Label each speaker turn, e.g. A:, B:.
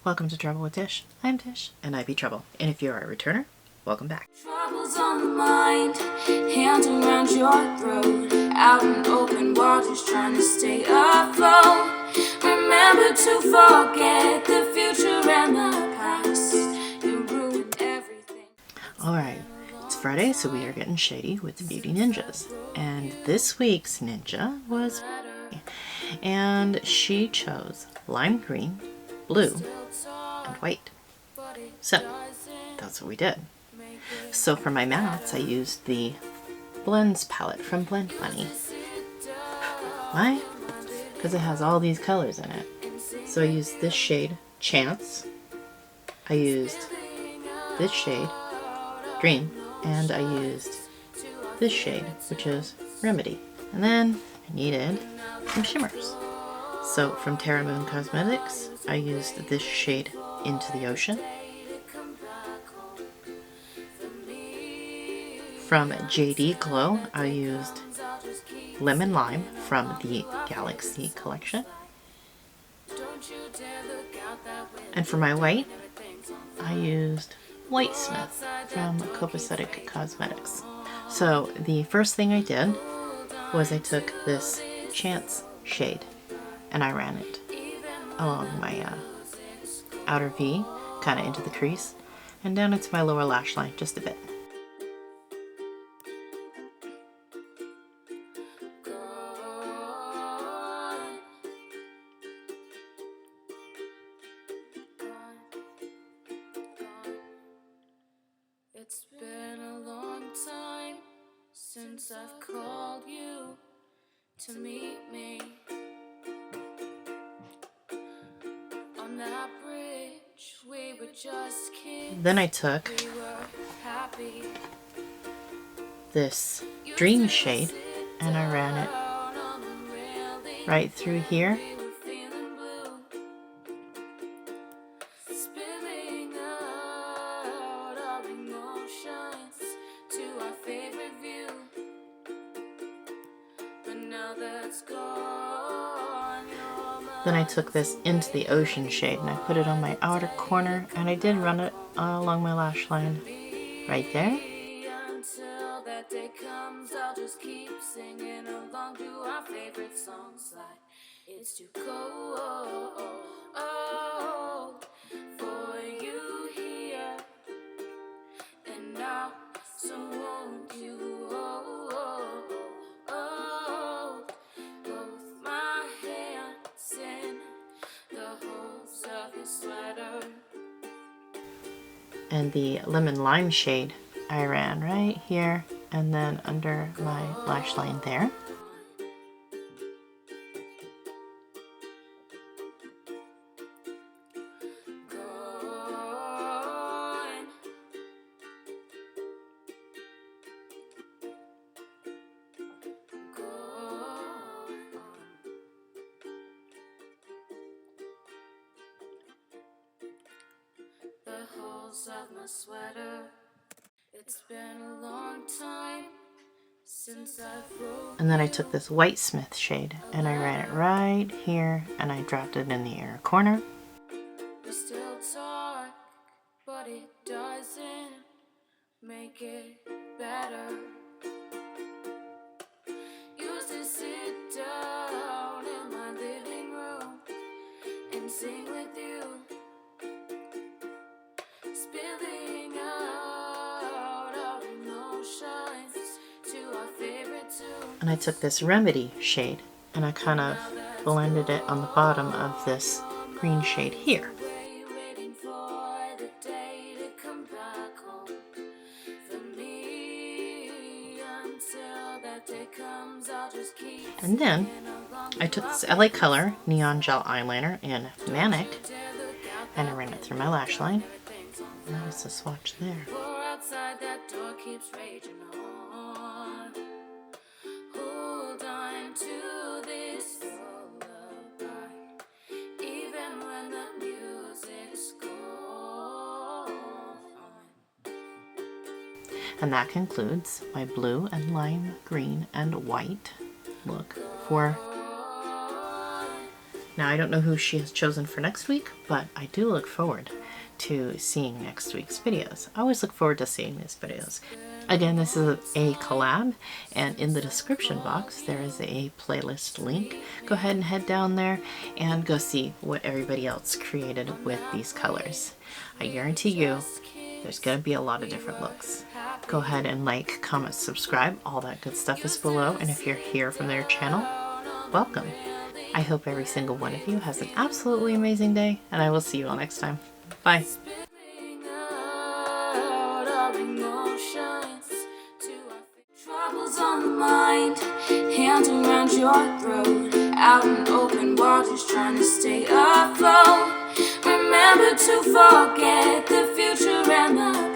A: Welcome to Trouble with Tish. I'm Tish, and I be Trouble. And if you're a returner, welcome back.
B: Troubles on the mind, hands around your throat, out in open waters, trying to stay afloat. Remember to forget the future and the past. You ruined everything.
A: Alright, it's Friday, so we are getting shady with the Beauty Ninjas. And this week's ninja was and she chose lime green, blue, and white. So, that's what we did. So for my mattes, I used the Blends palette from Blend Money. Why? Because it has all these colors in it. So I used this shade, Chance. I used this shade, Dream. And I used this shade, which is Remedy. And then I needed some shimmers. So from Terra Moon Cosmetics, I used this shade, Into the Ocean. From JD Glow, I used Lemon Lime from the Galaxy collection. And for my white, I used Whitesmith from Copacetic Cosmetics. So the first thing I did was I took this Chance shade and I ran it along my outer V, kind of into the crease, and down into my lower lash line just a bit.
B: It's been a long time since I've called you to meet me on that bridge. We were just kids.
A: Then I took this Dream shade and I ran it right through here. Then I took this Into the Ocean shade and I put it on my outer corner and I did run it along my lash line right there.
B: Until that day comes, I'll just keep singing along to our favorite songs like It's Too Cold for you here and now, so won't you hold both my hands in the holes of the sweater.
A: And the Lemon Lime shade I ran right here and then under my lash line there.
B: The holes of my sweater. It's been a long time since I've wrote.
A: And then I took this Whitesmith shade and I ran it right here and I dropped it in the inner corner.
B: We still talk, but it doesn't make it better. Used to sit down in my living room and sing with you, spilling out our emotions to our favorite tune.
A: And I took this Remedy shade and I kind of blended it on the bottom of this green shade here.
B: Waiting for the day to come back home for me. Until that day comes, I'll just keep.
A: And then I took this LA Color Neon Gel Eyeliner in Manic and I ran it through my lash line. And there's a swatch there.
B: Outside that door keeps raging on. Hold on to this lullaby, even when the music's gone.
A: And that concludes my blue and lime green and white look for Now, I don't know who she has chosen for next week, but I do look forward to seeing next week's videos. I always look forward to seeing these videos. Again, this is a collab, and in the description box there is a playlist link. Go ahead and head down there and go see what everybody else created with these colors. I guarantee you there's going to be a lot of different looks. Go ahead and like, comment, subscribe. All that good stuff is below, and if you're here from their channel, welcome. I hope every single one of you has an absolutely amazing day, and I will see you all next time. Bye.
B: Troubles on the mind, hands around your throat, out in open waters trying to stay afloat. Remember to forget the future and the